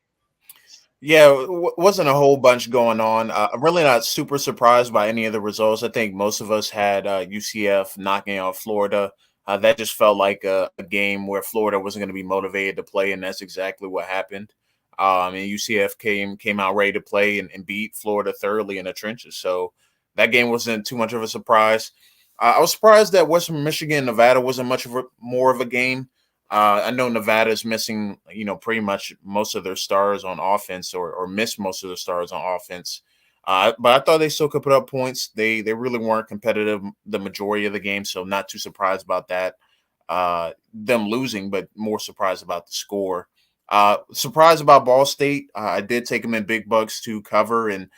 Yeah, wasn't a whole bunch going on. I'm really not super surprised by any of the results. I think most of us had UCF knocking out Florida. That just felt like a game where Florida wasn't going to be motivated to play, and that's exactly what happened. And UCF came out ready to play and beat Florida thoroughly in the trenches. So that game wasn't too much of a surprise. I was surprised that Western Michigan and Nevada wasn't much more of a game. I know Nevada is missing, pretty much most of their stars on offense or missed most of their stars on offense. But I thought they still could put up points. They really weren't competitive the majority of the game, so not too surprised about that. Them losing, but more surprised about the score. Surprised about Ball State. I did take them in big bucks to cover, and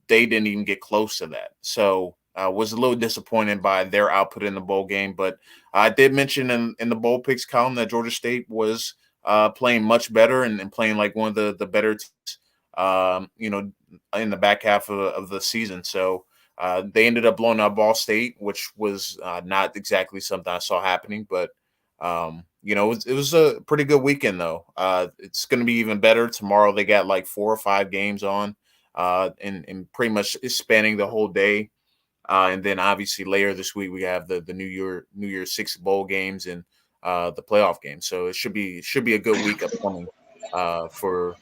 they didn't even get close to that. So was a little disappointed by their output in the bowl game. But I did mention in the bowl picks column that Georgia State was playing much better and playing like one of the better teams, in the back half of the season. So they ended up blowing out Ball State, which was not exactly something I saw happening. But, it was a pretty good weekend, though. It's going to be even better. Tomorrow they got like 4 or 5 games on and pretty much spanning the whole day. And then obviously later this week we have the New Year's 6 bowl games and the playoff game. So it should be a good week upcoming for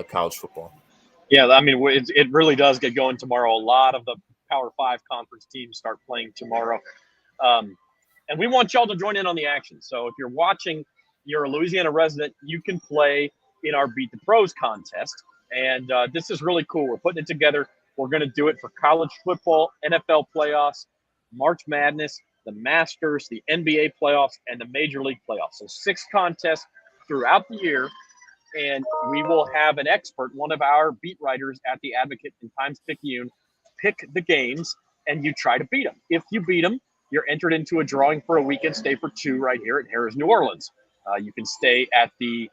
college football. Yeah, I mean it really does get going tomorrow. A lot of the Power 5 conference teams start playing tomorrow, and we want y'all to join in on the action. So if you're watching, you're a Louisiana resident, you can play in our Beat the Pros contest, and this is really cool. We're putting it together. We're going to do it for college football, NFL playoffs, March Madness, the Masters, the NBA playoffs, and the Major League playoffs. So 6 contests throughout the year, and we will have an expert, one of our beat writers at the Advocate and Times-Picayune, pick the games, and you try to beat them. If you beat them, you're entered into a drawing for a weekend stay for 2 right here at Harrah's New Orleans. You can stay at the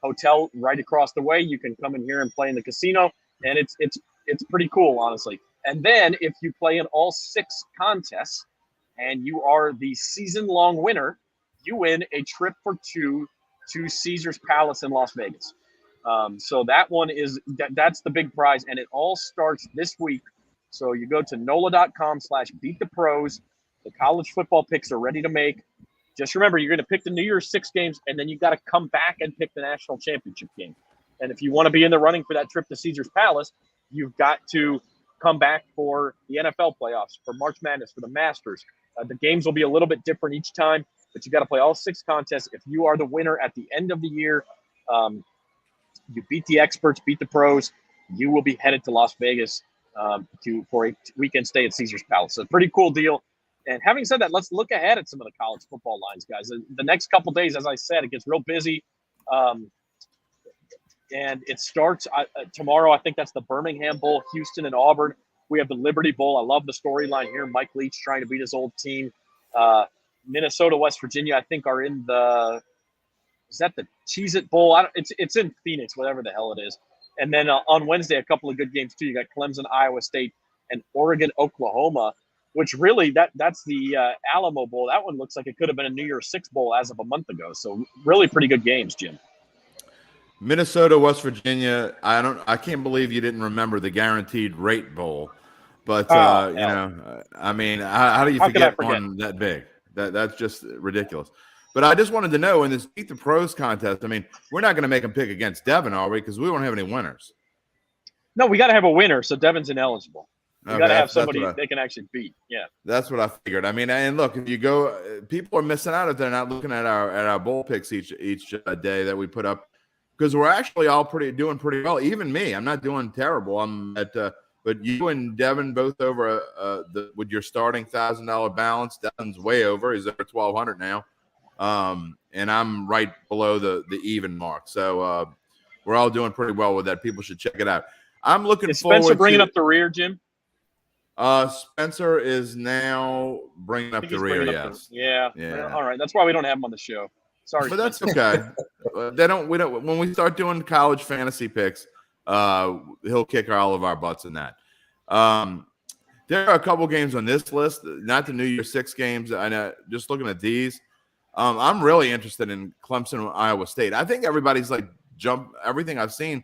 hotel right across the way. You can come in here and play in the casino, and it's pretty cool, honestly. And then if you play in all 6 contests and you are the season-long winner, you win a trip for 2 to Caesar's Palace in Las Vegas. So that one that's the big prize, and it all starts this week. So you go to NOLA.com/beatthepros. The college football picks are ready to make. Just remember, you're going to pick the New Year's 6 games, and then you got to come back and pick the national championship game. And if you want to be in the running for that trip to Caesar's Palace, you've got to come back for the NFL playoffs, for March Madness, for the Masters. The games will be a little bit different each time, but you got to play all 6 contests. If you are the winner at the end of the year, you beat the experts, beat the pros, you will be headed to Las Vegas for a weekend stay at Caesar's Palace. So pretty cool deal. And having said that, let's look ahead at some of the college football lines, guys. The next couple days, as I said, it gets real busy. And it starts tomorrow. I think that's the Birmingham Bowl, Houston and Auburn. We have the Liberty Bowl. I love the storyline here. Mike Leach trying to beat his old team. Minnesota, West Virginia, I think are in the – is that the Cheez-It Bowl? It's in Phoenix, whatever the hell it is. And then on Wednesday, a couple of good games too. You got Clemson, Iowa State, and Oregon, Oklahoma, which really that's the Alamo Bowl. That one looks like it could have been a New Year's Six Bowl as of a month ago. So really pretty good games, Jim. Minnesota, West Virginia. I can't believe you didn't remember the Guaranteed Rate Bowl. But you know, I mean, how do you forget one that big? That's just ridiculous. But I just wanted to know, in this Beat the Pros contest, I mean, we're not going to make them pick against Devin, are we? Because we won't have any winners. No, we got to have a winner, so Devin's ineligible. We got to have somebody they can actually beat. Yeah, that's what I figured. I mean, and look, if you go, people are missing out if they're not looking at our bowl picks each day that we put up, because we're actually all doing pretty well. Even me, I'm not doing terrible. I'm at, but you and Devin both over with your starting $1,000 balance. Devin's way over. He's over 1,200 now, and I'm right below the even mark. So we're all doing pretty well with that. People should check it out. I'm looking forward. Spencer bringing up the rear, Jim? Spencer is now bringing up the rear. Yes. Yeah. All right. That's why we don't have him on the show. Sorry, but that's okay. We don't. When we start doing college fantasy picks, he'll kick all of our butts in that. There are a couple games on this list, not the New Year's Six games. I know. Just looking at these, I'm really interested in Clemson and Iowa State. I think everybody's like everything I've seen.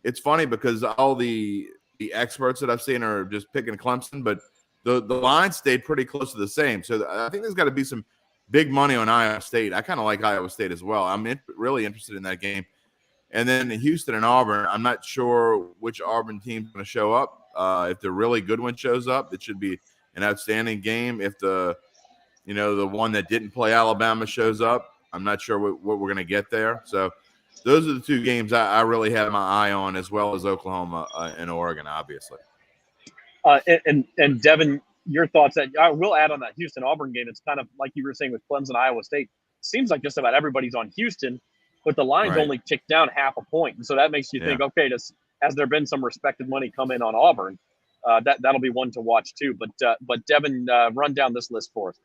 It's funny because all the experts that I've seen are just picking Clemson, but the line stayed pretty close to the same. So I think there's got to be some big money on Iowa State. I kind of like Iowa State as well. I'm really interested in that game. And then Houston and Auburn, I'm not sure which Auburn team's going to show up. If the really good one shows up, it should be an outstanding game. If the one that didn't play Alabama shows up, I'm not sure what we're going to get there. So those are the two games I really have my eye on, as well as Oklahoma and Oregon, obviously. And Devin, your thoughts? That I will add on that Houston Auburn game. It's kind of like you were saying with Clemson Iowa State. Seems like just about everybody's on Houston, but the line's only ticked down half a point, and so that makes you think, okay, has there been some respected money come in on Auburn? That'll be one to watch too. But Devin, run down this list for us.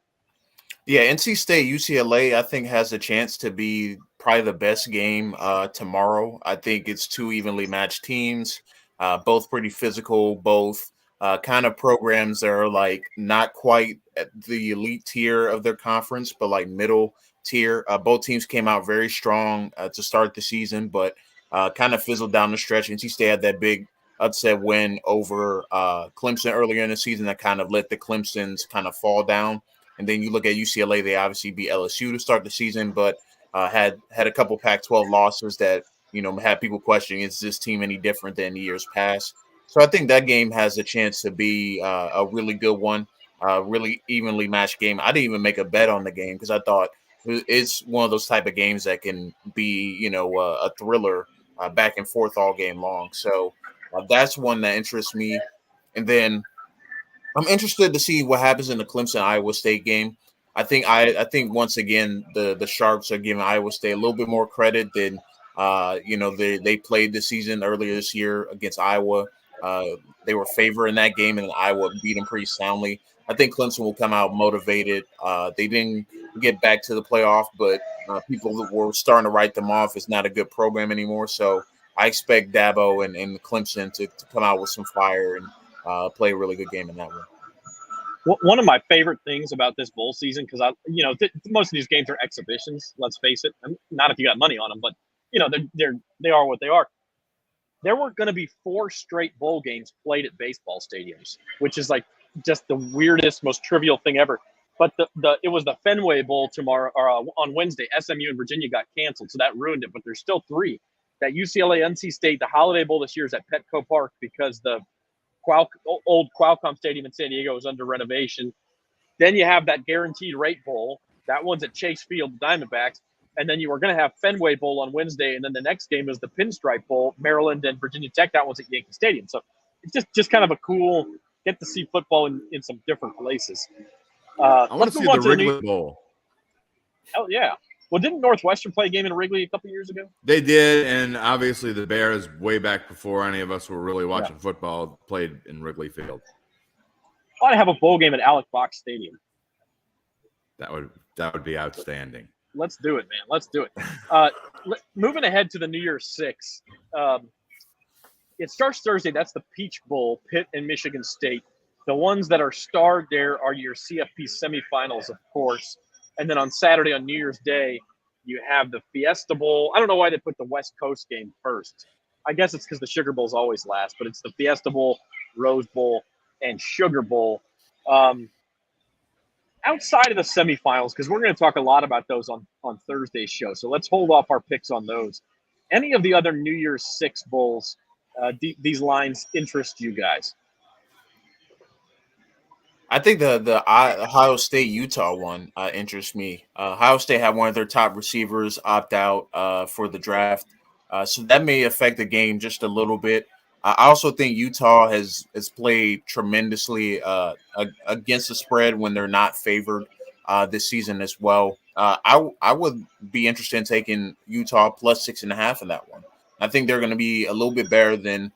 Yeah, NC State, UCLA, I think has a chance to be probably the best game tomorrow. I think it's two evenly matched teams, both pretty physical, both kind of programs that are like not quite at the elite tier of their conference, but like middle tier. Both teams came out very strong to start the season, but kind of fizzled down the stretch. NC State had that big upset win over Clemson earlier in the season that kind of let the Clemsons kind of fall down. And then you look at UCLA, they obviously beat LSU to start the season, but had a couple Pac-12 losses that, had people questioning, is this team any different than years past? So I think that game has a chance to be a really good one, really evenly matched game. I didn't even make a bet on the game because I thought it's one of those type of games that can be, a thriller back and forth all game long. So that's one that interests me. And then I'm interested to see what happens in the Clemson Iowa State game. I think once again the Sharps are giving Iowa State a little bit more credit than they played this season earlier this year against Iowa. They were favored in that game, and Iowa beat them pretty soundly. I think Clemson will come out motivated. They didn't get back to the playoff, but people were starting to write them off as not a good program anymore. So I expect Dabo and Clemson to come out with some fire and play a really good game in that one. One of my favorite things about this bowl season, because most of these games are exhibitions. Let's face it, not if you got money on them, but they are what they are. There were going to be 4 straight bowl games played at baseball stadiums, which is like just the weirdest, most trivial thing ever. But it was the Fenway Bowl tomorrow or on Wednesday. SMU and Virginia got canceled, so that ruined it. But there's still 3. That UCLA, NC State, the Holiday Bowl this year is at Petco Park because the old Qualcomm Stadium in San Diego is under renovation. Then you have that Guaranteed Rate Bowl. That one's at Chase Field, the Diamondbacks. And then you were going to have Fenway Bowl on Wednesday, and then the next game is the Pinstripe Bowl, Maryland and Virginia Tech. That one's at Yankee Stadium. So it's just kind of a cool get to see football in some different places. I want to see the Wrigley Bowl. Oh, yeah. Well, didn't Northwestern play a game in Wrigley a couple years ago? They did, and obviously the Bears, way back before any of us were really watching football, played in Wrigley Field. I want to have a bowl game at Alec Box Stadium. That would be outstanding. Let's do it, man. Let's do it. Moving ahead to the New Year's Six. It starts Thursday. That's the Peach Bowl, Pitt and Michigan State. The ones that are starred there are your CFP semifinals, of course. And then on Saturday, on New Year's Day, you have the Fiesta Bowl. I don't know why they put the West Coast game first. I guess it's because the Sugar Bowl's always last, but it's the Fiesta Bowl, Rose Bowl, and Sugar Bowl. Outside of the semifinals, because we're going to talk a lot about those on Thursday's show, so let's hold off our picks on those. Any of the other New Year's Six bowls, these lines interest you guys? I think the Ohio State-Utah one interests me. Ohio State had one of their top receivers opt out for the draft, so that may affect the game just a little bit. I also think Utah has played tremendously against the spread when they're not favored this season as well. I would be interested in taking Utah plus 6.5 in that one. I think they're going to be a little bit better than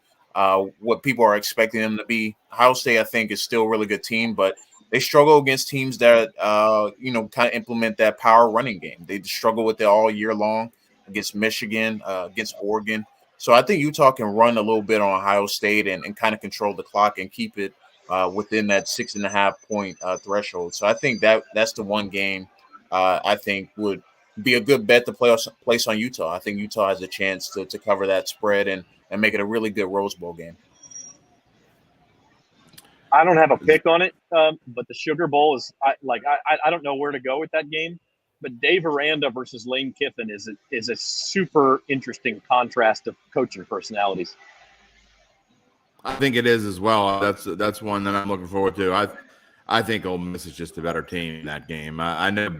what people are expecting them to be. Ohio State, I think, is still a really good team, but they struggle against teams that kind of implement that power running game. They struggle with it all year long against Michigan, against Oregon. So I think Utah can run a little bit on Ohio State and kind of control the clock and keep it within that 6.5 point threshold. So I think that's the one game I think would be a good bet to place on Utah. I think Utah has a chance to cover that spread and make it a really good Rose Bowl game. I don't have a pick on it, but the Sugar Bowl is I don't know where to go with that game. But Dave Aranda versus Lane Kiffin is a super interesting contrast of coaching personalities. I think it is as well. That's one that I'm looking forward to. I think Ole Miss is just a better team in that game. I know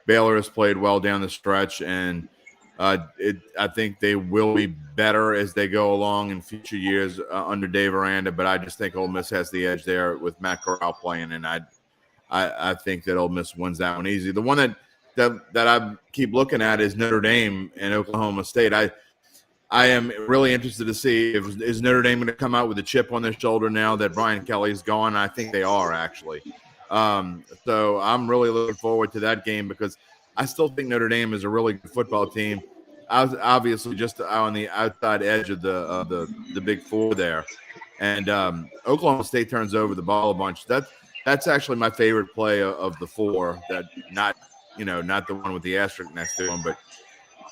Baylor has played well down the stretch, and I think they will be better as they go along in future years under Dave Aranda. But I just think Ole Miss has the edge there with Matt Corral playing, and I think that Ole Miss wins that one easy. The one that I keep looking at is Notre Dame and Oklahoma State. I am really interested to see is Notre Dame going to come out with a chip on their shoulder now that Brian Kelly's gone. I think they are, actually. So I'm really looking forward to that game because I still think Notre Dame is a really good football team. I was obviously just on the outside edge of the Big Four there, and Oklahoma State turns over the ball a bunch. That's actually my favorite play of the four. That not the one with the asterisk next to him, but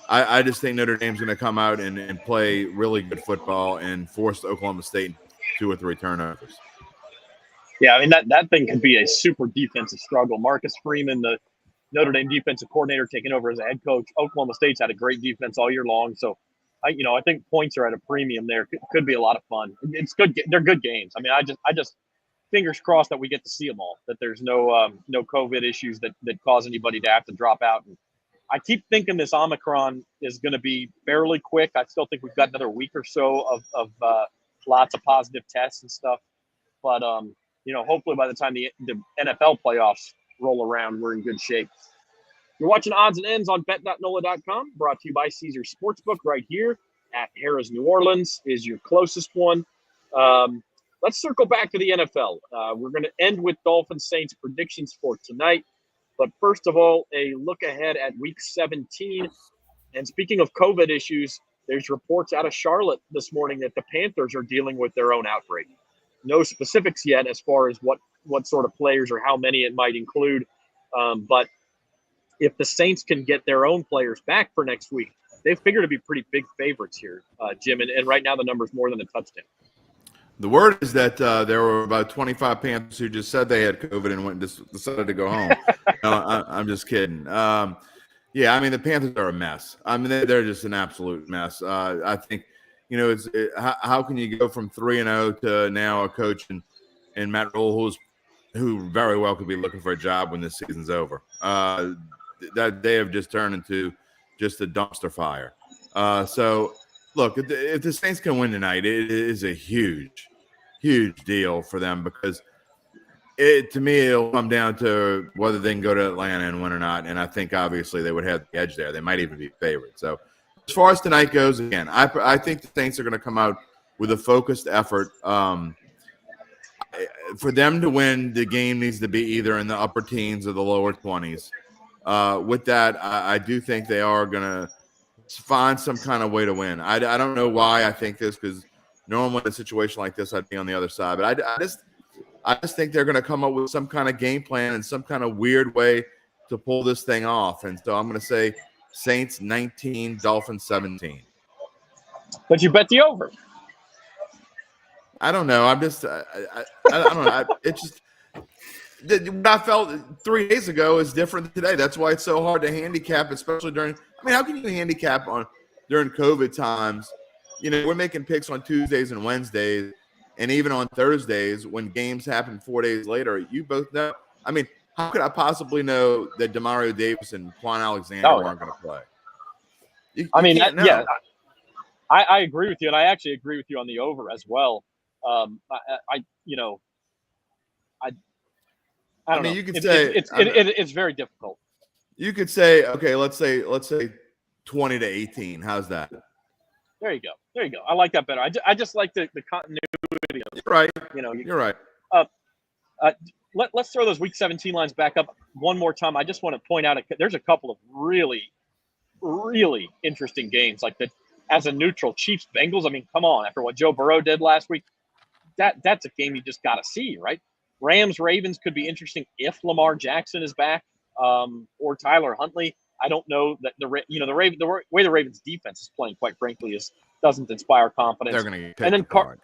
I just think Notre Dame's going to come out and play really good football and force Oklahoma State 2 or 3 turnovers. Yeah, I mean, that thing could be a super defensive struggle. Marcus Freeman, the Notre Dame defensive coordinator, taking over as a head coach. Oklahoma State's had a great defense all year long. So, I think points are at a premium there. Could be a lot of fun. It's good. They're good games. I mean, I just fingers crossed that we get to see them all, that there's no COVID issues that cause anybody to have to drop out. And I keep thinking this Omicron is going to be fairly quick. I still think we've got another week or so of lots of positive tests and stuff. But, hopefully by the time the NFL playoffs roll around, we're in good shape. You're watching Odds and Ends on bet.nola.com, brought to you by Caesars Sportsbook right here at Harrah's New Orleans is your closest one. Let's circle back to the NFL. We're going to end with Dolphins Saints predictions for tonight. But first of all, a look ahead at Week 17. And speaking of COVID issues, there's reports out of Charlotte this morning that the Panthers are dealing with their own outbreak. No specifics yet as far as what sort of players or how many it might include. But if the Saints can get their own players back for next week, they figure to be pretty big favorites here, Jim. And right now the number's more than a touchdown. The word is that there were about 25 Panthers who just said they had COVID and went and decided to go home. No, I'm just kidding. Yeah, I mean, the Panthers are a mess. I mean, they're just an absolute mess. I think, how can you go from 3-0 to now a coach and Matt Rule, who very well could be looking for a job when this season's over. That they have just turned into just a dumpster fire. So look, if the Saints can win tonight, it is a huge, huge deal for them because to me, it'll come down to whether they can go to Atlanta and win or not. And I think obviously they would have the edge there. They might even be favored. So as far as tonight goes, again, I think the Saints are going to come out with a focused effort. For them to win, the game needs to be either in the upper teens or the lower 20s. With that, I do think they are going to find some kind of way to win. I don't know why I think this, because normally in a situation like this, I'd be on the other side. But I just think they're going to come up with some kind of game plan and some kind of weird way to pull this thing off. And so I'm going to say Saints 19, Dolphins 17. But you bet the over. I don't know. I'm just I don't know. It's just what I felt 3 days ago is different than today. That's why it's so hard to handicap, especially during. I mean, how can you handicap during COVID times? You know, we're making picks on Tuesdays and Wednesdays, and even on Thursdays when games happen 4 days later. You both know. I mean, how could I possibly know that Demario Davis and Quan Alexander aren't going to play? Yeah, I agree with you, and I actually agree with you on the over as well. I don't know. You could say it's very difficult. You could say, okay, let's say 20-18. How's that? There you go. I like that better. I just like the continuity. You're right. You're right. Let's throw those Week 17 lines back up one more time. I just want to point out there's a couple of really, really interesting games like that. As a neutral, Chiefs Bengals. I mean, come on! After what Joe Burrow did last week, that's a game you just got to see, right? Rams Ravens could be interesting if Lamar Jackson is back, or Tyler Huntley. I don't know that the way the Ravens defense is playing, quite frankly, doesn't inspire confidence. They're going to get picked apart.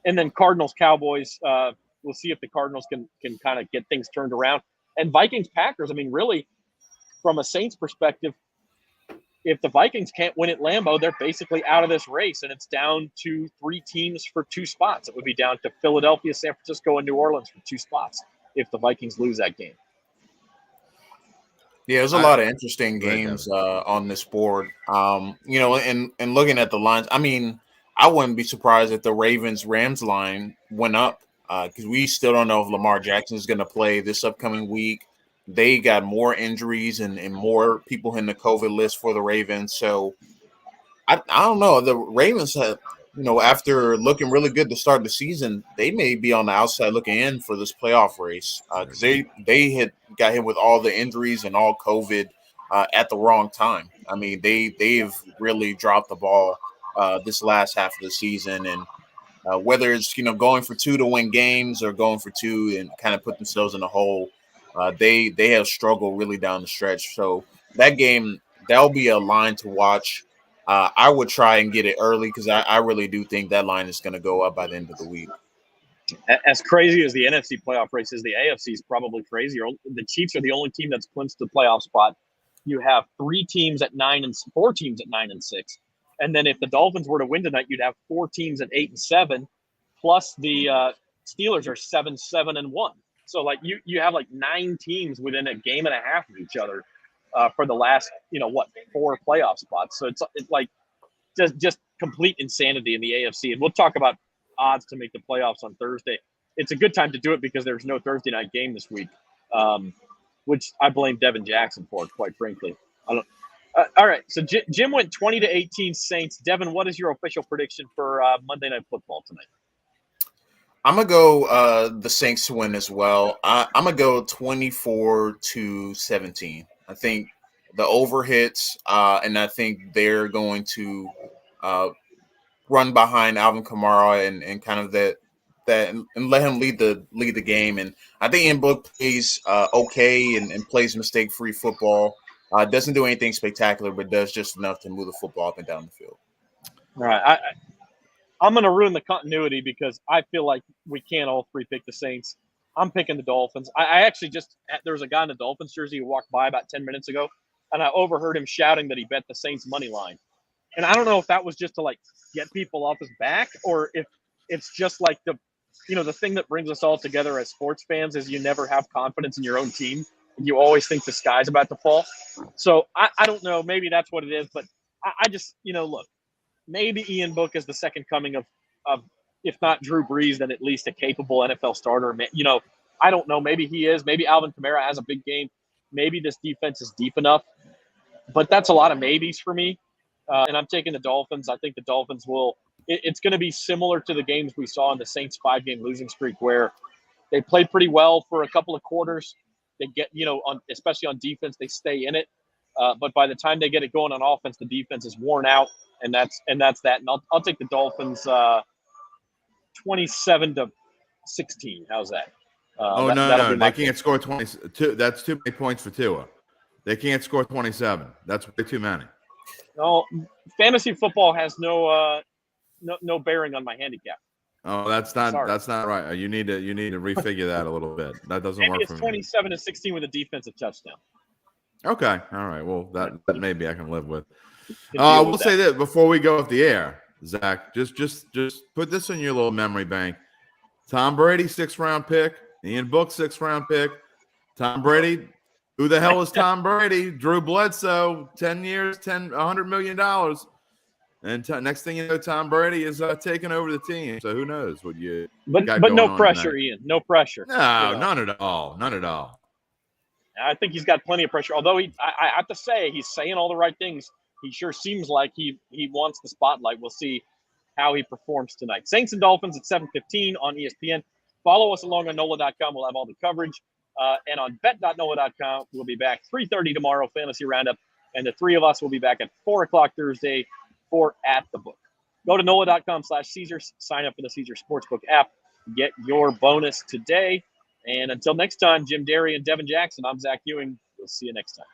And then Cardinals Cowboys. We'll see if the Cardinals can kind of get things turned around. And Vikings Packers. I mean, really, from a Saints perspective, if the Vikings can't win at Lambeau, they're basically out of this race, and it's down to 3 teams for 2 spots. It would be down to Philadelphia, San Francisco, and New Orleans for 2 spots if the Vikings lose that game. Yeah, there's a lot of interesting games on this board. And looking at the lines, I mean, I wouldn't be surprised if the Ravens-Rams line went up because we still don't know if Lamar Jackson is going to play this upcoming week. They got more injuries and more people in the COVID list for the Ravens. So I don't know. The Ravens have, after looking really good to start the season, they may be on the outside looking in for this playoff race because they had got hit with all the injuries and all COVID at the wrong time. I mean, they've really dropped the ball this last half of the season, and whether it's going for 2 to win games or going for 2 and kind of put themselves in a hole. They have struggled really down the stretch. So that game, that'll be a line to watch. I would try and get it early because I really do think that line is going to go up by the end of the week. As crazy as the NFC playoff race is, the AFC is probably crazier. The Chiefs are the only team that's clinched the playoff spot. You have 4 teams at 9 and 6. And then if the Dolphins were to win tonight, you'd have 4 teams at 8 and 7, plus the Steelers are 7-1. So, you have 9 teams within a game and a half of each other for the last, 4 playoff spots. So it's like just complete insanity in the AFC. And we'll talk about odds to make the playoffs on Thursday. It's a good time to do it because there's no Thursday night game this week, which I blame Devin Jackson for, quite frankly. All right. So Jim went 20-18 Saints. Devin, what is your official prediction for Monday Night Football tonight? I'm going to go the Saints to win as well. I'm going to go 24-17. I think the over hits, and I think they're going to run behind Alvin Kamara and kind of that and let him lead the game. And I think Ian Book plays okay and plays mistake-free football. Doesn't do anything spectacular, but does just enough to move the football up and down the field. All right. I'm going to ruin the continuity because I feel like we can't all 3 pick the Saints. I'm picking the Dolphins. I actually there was a guy in the Dolphins jersey who walked by about 10 minutes ago, and I overheard him shouting that he bet the Saints money line. And I don't know if that was just to get people off his back, or if it's just the thing that brings us all together as sports fans is you never have confidence in your own team. you always think the sky's about to fall. So I don't know. Maybe that's what it is. But I just, look, maybe Ian Book is the second coming of if not Drew Brees, then at least a capable NFL starter. I don't know. Maybe he is. Maybe Alvin Kamara has a big game. Maybe this defense is deep enough. But that's a lot of maybes for me. And I'm taking the Dolphins. I think the Dolphins will – it's going to be similar to the games we saw in the Saints' 5-game losing streak where they played pretty well for a couple of quarters. They get, especially on defense, they stay in it. But by the time they get it going on offense, the defense is worn out, and that's that. And I'll take the Dolphins 27-16. How's that? No. They can't score 22. That's too many points for Tua. They can't score 27. That's way too many. No, fantasy football has no bearing on my handicap. Oh, that's not right. You need to refigure that a little bit. That doesn't work for me. It's 27-16 with a defensive touchdown. Okay, all right. Well, that maybe I can live with. We'll say this before we go off the air, Zach. Just put this in your little memory bank. Tom Brady, 6th-round pick. Ian Book, 6th-round pick. Tom Brady. Who the hell is Tom Brady? Drew Bledsoe, 10 years, $100 million. And next thing you know, Tom Brady is taking over the team. So who knows what you But no pressure, Ian. No pressure. No, none at all. None at all. I think he's got plenty of pressure. Although I have to say, he's saying all the right things. He sure seems like he wants the spotlight. We'll see how he performs tonight. Saints and Dolphins at 7:15 on ESPN. Follow us along on NOLA.com. We'll have all the coverage. And on bet.nola.com, we'll be back 3:30 tomorrow, Fantasy Roundup. And the three of us will be back at 4 o'clock Thursday for At the Book. Go to NOLA.com/Caesar. Sign up for the Caesar Sportsbook app. Get your bonus today. And until next time, Jim Derry and Devin Jackson, I'm Zach Ewing. We'll see you next time.